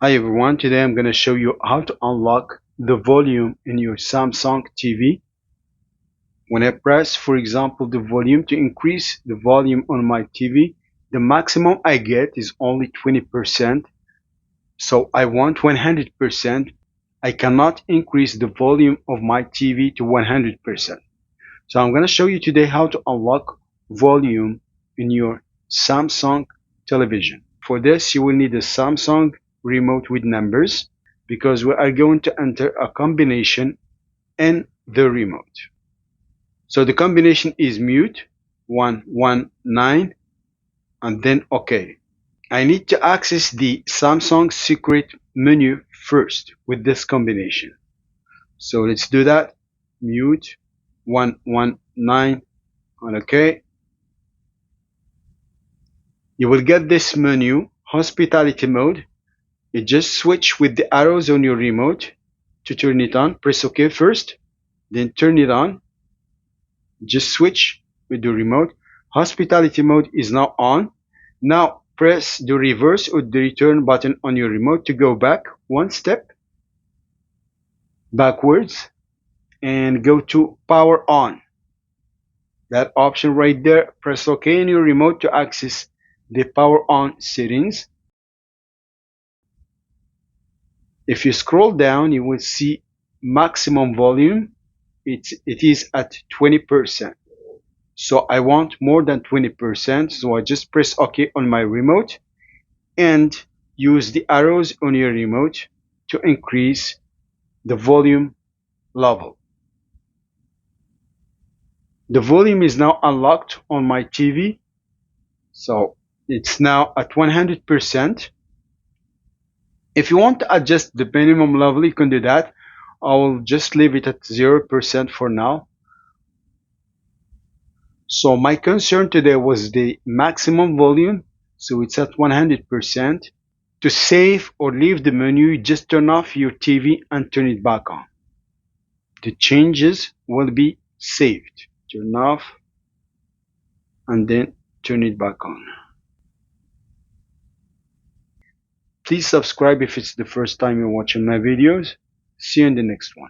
Hi everyone, today I'm going to show you how to unlock the volume in your Samsung TV. When I press, for example, the volume to increase the volume on my TV, the maximum I get is only 20%. So I want 100%. I cannot increase the volume of my TV to 100%. So I'm going to show you today how to unlock volume in your Samsung television. For this, you will need a Samsung remote with numbers because we are going to enter a combination in the remote. So the combination is mute 119 and then OK. I need to access the Samsung secret menu first with this combination. So let's do that. Mute 119 and OK. You will get this menu, hospitality mode. You just switch with the arrows on your remote to turn it on. Press OK first, then turn it on. Just switch with the remote. Hospitality mode is now on. Now press the reverse or the return button on your remote to go back one step backwards and go to power on. That option right there, press OK on your remote to access the power on settings. If you scroll down, you will see maximum volume. It is at 20%. So I want more than 20%. So I just press OK on my remote and use the arrows on your remote to increase the volume level. The volume is now unlocked on my TV. So it's now at 100%. If you want to adjust the minimum level, you can do that. I will just leave it at 0% for now. So my concern today was the maximum volume. So it's at 100%. To save or leave the menu, just turn off your TV and turn it back on. The changes will be saved. Turn off and then turn it back on. Please subscribe if it's the first time you're watching my videos. See you in the next one.